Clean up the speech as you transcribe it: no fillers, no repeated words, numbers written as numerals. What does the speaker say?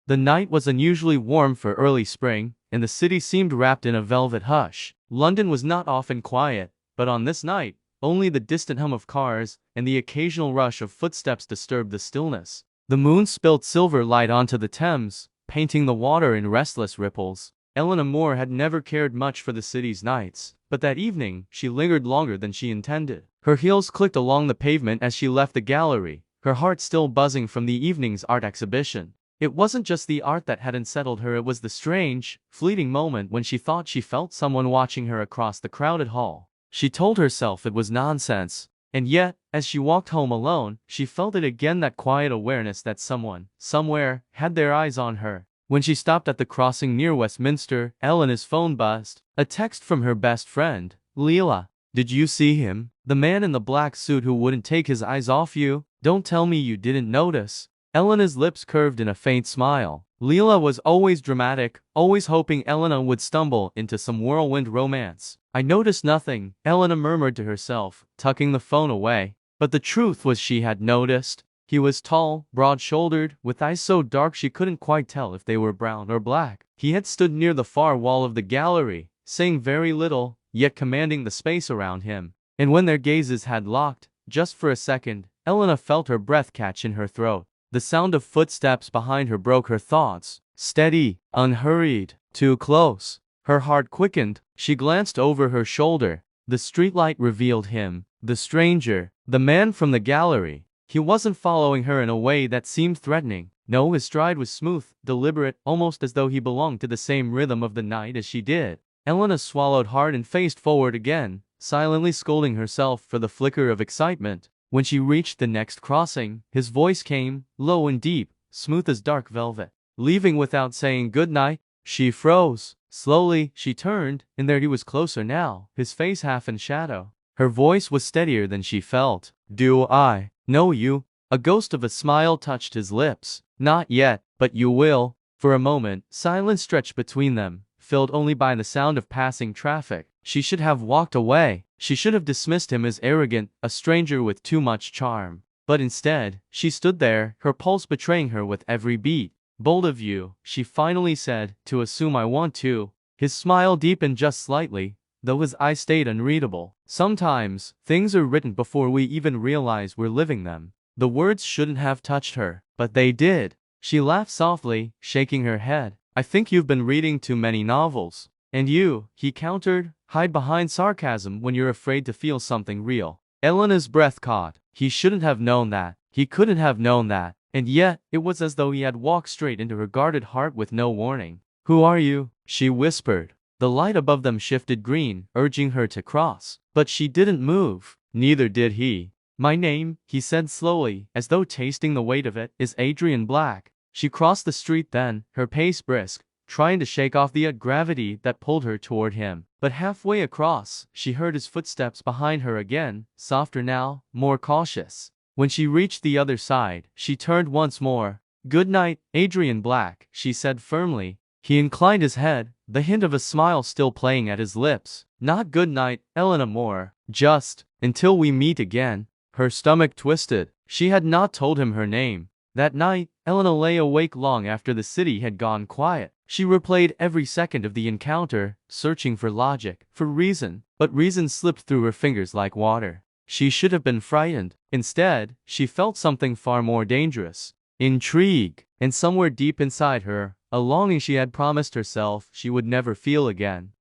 The night was unusually warm for early spring, and the city seemed wrapped in a velvet hush. London was not often quiet, but on this night, only the distant hum of cars and the occasional rush of footsteps disturbed the stillness. The moon spilled silver light onto the Thames, painting the water in restless ripples. Elena Moore had never cared much for the city's nights, but that evening, she lingered longer than she intended. Her heels clicked along the pavement as she left the gallery, her heart still buzzing from the evening's art exhibition. It wasn't just the art that had unsettled her, it was the strange, fleeting moment when she thought she felt someone watching her across the crowded hall. She told herself it was nonsense, and yet, as she walked home alone, she felt it again, that quiet awareness that someone, somewhere, had their eyes on her. When she stopped at the crossing near Westminster, Elena's phone buzzed. A text from her best friend, Leela. "Did you see him? The man in the black suit who wouldn't take his eyes off you? Don't tell me you didn't notice." Elena's lips curved in a faint smile. Leela was always dramatic, always hoping Elena would stumble into some whirlwind romance. "I noticed nothing," Elena murmured to herself, tucking the phone away. But the truth was she had noticed. He was tall, broad-shouldered, with eyes so dark she couldn't quite tell if they were brown or black. He had stood near the far wall of the gallery, saying very little, yet commanding the space around him. And when their gazes had locked, just for a second, Elena felt her breath catch in her throat. The sound of footsteps behind her broke her thoughts. Steady, unhurried, too close. Her heart quickened. She glanced over her shoulder. The streetlight revealed him, the stranger, the man from the gallery. He wasn't following her in a way that seemed threatening. No, his stride was smooth, deliberate, almost as though he belonged to the same rhythm of the night as she did. Elena swallowed hard and faced forward again, silently scolding herself for the flicker of excitement. When she reached the next crossing, his voice came, low and deep, smooth as dark velvet. Leaving without saying good night, she froze. Slowly, she turned, and there he was closer now, his face half in shadow. Her voice was steadier than she felt. "Do I know you?" A ghost of a smile touched his lips. "Not yet, but you will." For a moment, silence stretched between them, filled only by the sound of passing traffic. She should have walked away. She should have dismissed him as arrogant, a stranger with too much charm. But instead, she stood there, her pulse betraying her with every beat. "Bold of you," she finally said, "to assume I want to." His smile deepened just slightly, though his eyes stayed unreadable. Sometimes, things are written before we even realize we're living them. The words shouldn't have touched her, but they did. She laughed softly, shaking her head. "I think you've been reading too many novels." "And you," he countered, "hide behind sarcasm when you're afraid to feel something real." Elena's breath caught. He shouldn't have known that. He couldn't have known that. And yet, it was as though he had walked straight into her guarded heart with no warning. "Who are you?" she whispered. The light above them shifted green, urging her to cross. But she didn't move. Neither did he. "My name," he said slowly, as though tasting the weight of it, "is Adrian Black." She crossed the street then, her pace brisk, trying to shake off the gravity that pulled her toward him. But halfway across, she heard his footsteps behind her again, softer now, more cautious. When she reached the other side, she turned once more. "Good night, Adrian Black," she said firmly. He inclined his head, the hint of a smile still playing at his lips. "Not good night, Elena Moore. Just, until we meet again." Her stomach twisted. She had not told him her name. That night, Elena lay awake long after the city had gone quiet. She replayed every second of the encounter, searching for logic, for reason, but reason slipped through her fingers like water. She should have been frightened. Instead, she felt something far more dangerous. Intrigue. And somewhere deep inside her, a longing she had promised herself she would never feel again.